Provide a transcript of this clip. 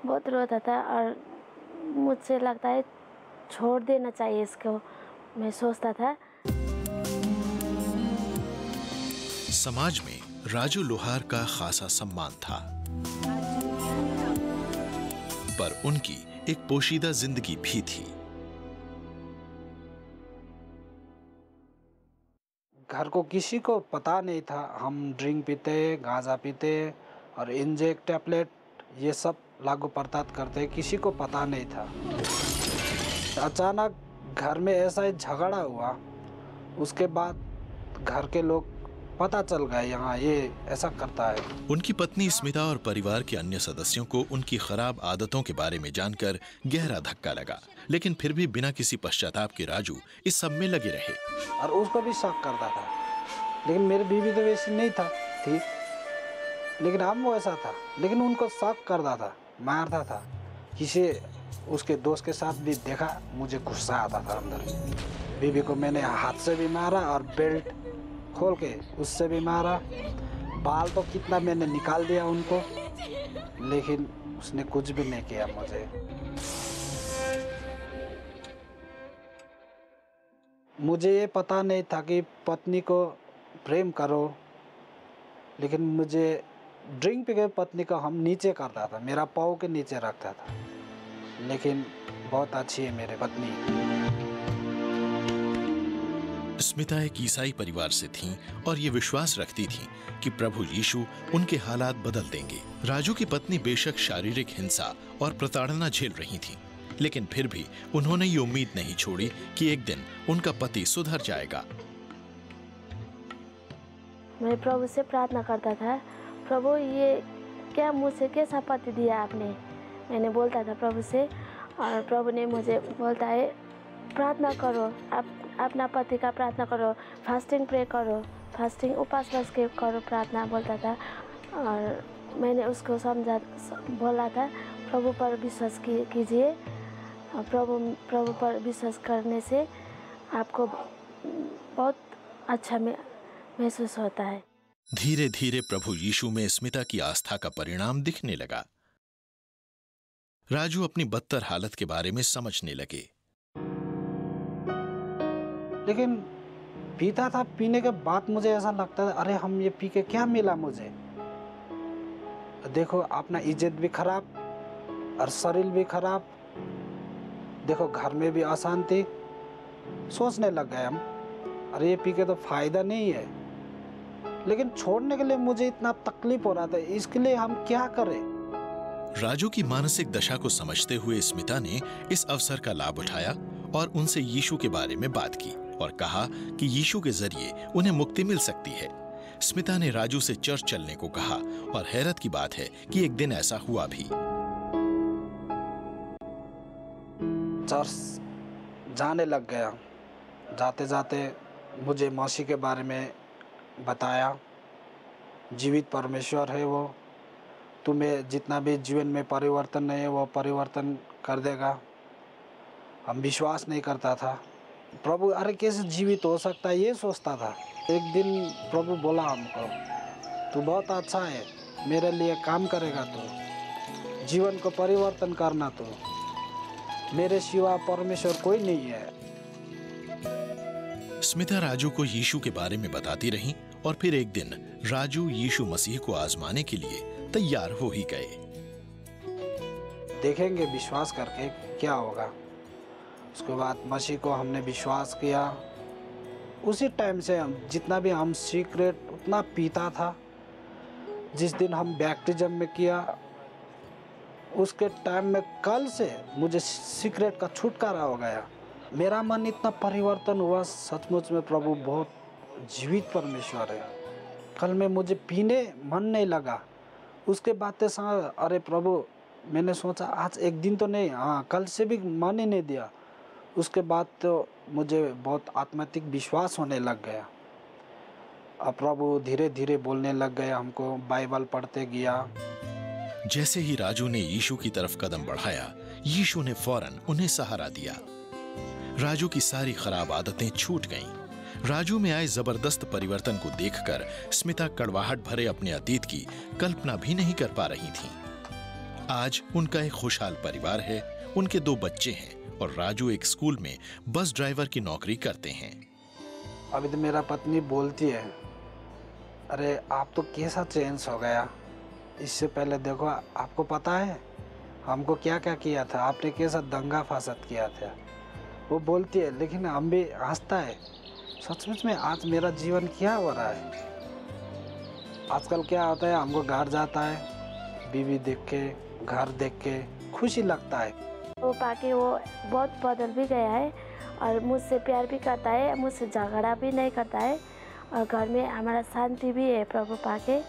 बहुत रोता था और मुझसे लगता है छोड़ देना चाहिए इसको, मैं सोचता था। समाज में राजू लोहार का खासा सम्मान था, पर उनकी एक पोशीदा जिंदगी भी थी। घर को किसी को पता नहीं था हम ड्रिंक पीते, गांजा पीते और इंजेक्ट टैबलेट ये सब लागू पड़ताल करते, किसी को पता नहीं था। अचानक घर में ऐसा ही झगड़ा हुआ, उसके बाद घर के लोग पता चल गए यहाँ ये ऐसा करता है। उनकी पत्नी स्मिता और परिवार के अन्य सदस्यों को उनकी खराब आदतों के बारे में जानकर गहरा धक्का लगा, लेकिन फिर भी बिना किसी पश्चाताप के राजू इस सब में लगे रहे। और उसको भी शक करता था, लेकिन मेरी बीवी तो वैसी नहीं थी, लेकिन हम वो ऐसा था, लेकिन उनको शक करता था, मारता था। किसी उसके दोस्त के साथ भी देखा, मुझे गुस्सा आता था अंदर। बीवी को मैंने हाथ से भी मारा और बेल्ट खोल के उससे भी मारा। बाल तो कितना मैंने निकाल दिया उनको, लेकिन उसने कुछ भी नहीं किया मुझे। मुझे ये पता नहीं था कि पत्नी को प्रेम करो, लेकिन मुझे ड्रिंक पी के पत्नी को हम नीचे करता था, मेरा पाँव के नीचे रखता था। लेकिन बहुत अच्छी है मेरी पत्नी। स्मिता एक ईसाई परिवार से थीं और ये विश्वास रखती थीं कि प्रभु यीशु उनके हालात बदल देंगे। राजू की पत्नी बेशक शारीरिक हिंसा और प्रताड़ना झेल रही थीं, लेकिन फिर भी उन्होंने ये उम्मीद नहीं छोड़ी कि एक दिन उनका पति सुधर जाएगा। मैं प्रभु से प्रार्थना करता था, प्रभु ये क्या मुझे कैसा पति दिया आपने, मैंने बोलता था प्रभु से। और प्रभु ने मुझे बोलता है प्रार्थना करो, आप अपना पति का प्रार्थना करो, फास्टिंग प्रे करो, फास्टिंग उपास बस के करो, प्रार्थना बोलता था। और मैंने उसको बोला था प्रभु पर विश्वास कीजिए, प्रभु पर विश्वास करने से आपको बहुत अच्छा महसूस होता है। धीरे धीरे प्रभु यीशु में स्मिता की आस्था का परिणाम दिखने लगा। राजू अपनी बदतर हालत के बारे में समझने लगे। लेकिन पीता था, पीने के बाद मुझे ऐसा लगता था अरे हम ये पी के क्या मिला मुझे। देखो अपना इज्जत भी खराब और शरीर भी खराब, देखो घर में भी अशांति। सोचने लग गए हम अरे ये पी के तो फायदा नहीं है, लेकिन छोड़ने के लिए मुझे इतना तकलीफ हो रहा था, इसके लिए हम क्या करें। राजू की मानसिक दशा को समझते हुए स्मिता ने इस अवसर का लाभ उठाया और उनसे यीशु के बारे में बात की और कहा कि यीशु के जरिए उन्हें मुक्ति मिल सकती है। स्मिता ने राजू से चर्च चलने को कहा और हैरत की बात है कि एक दिन ऐसा हुआ भी। चर्च जाने लग गया, जाते जाते मुझे मसीह के बारे में बताया, जीवित परमेश्वर है वो, तुम्हें जितना भी जीवन में परिवर्तन नहीं है वो परिवर्तन कर देगा। हम विश्वास नहीं करता था, प्रभु अरे कैसे जीवित हो सकता है ये सोचता था। एक दिन प्रभु बोला हमको तू बहुत अच्छा है, मेरे लिए काम करेगा, तू जीवन को परिवर्तन करना, तू मेरे सिवा परमेश्वर कोई नहीं है। स्मिता राजू को यीशु के बारे में बताती रही और फिर एक दिन राजू यीशु मसीह को आजमाने के लिए तैयार हो ही गए। देखेंगे विश्वास करके क्या होगा। उसके बाद मसीह को हमने विश्वास किया। उसी टाइम से हम जितना भी हम सिगरेट उतना पीता था, जिस दिन हम बैप्टिज्म में किया उसके टाइम में कल से मुझे सिगरेट का छुटकारा हो गया। मेरा मन इतना परिवर्तन हुआ, सचमुच में प्रभु बहुत जीवित परमेश्वर है। कल में मुझे पीने मन नहीं लगा, उसके बाद अरे प्रभु मैंने सोचा आज एक दिन तो नहीं, हाँ कल से भी मन ही नहीं दिया। उसके बाद तो मुझे बहुत आत्मिक विश्वास होने लग गया। अब प्रभु धीरे धीरे बोलने लग गए, हमको बाइबल पढ़ते गया। जैसे ही राजू ने यीशु की तरफ कदम बढ़ाया, यीशु ने फौरन उन्हें सहारा दिया। राजू की सारी खराब आदतें छूट गईं। राजू में आए जबरदस्त परिवर्तन को देखकर स्मिता कड़वाहट भरे अपने अतीत की कल्पना भी नहीं कर पा रही थीं। आज उनका एक खुशहाल परिवार है, उनके 2 बच्चे हैं और राजू एक स्कूल में बस ड्राइवर की नौकरी करते हैं। अभी तो मेरा पत्नी बोलती है, अरे आप तो कैसा चेंज हो गया, इससे पहले देखो आपको पता है हमको क्या क्या किया था, आपने कैसा दंगा फासद किया था। वो बोलती है, लेकिन हम भी हंसता है, सचमुच में आज मेरा जीवन क्या हो रहा है। आजकल क्या होता है, हमको घर जाता है, बीवी देख के, घर देख के खुशी लगता है। वो पाके वो बहुत बदल भी गया है और मुझसे प्यार भी करता है, मुझसे झगड़ा भी नहीं करता है और घर में हमारा शांति भी है प्रभु पाके।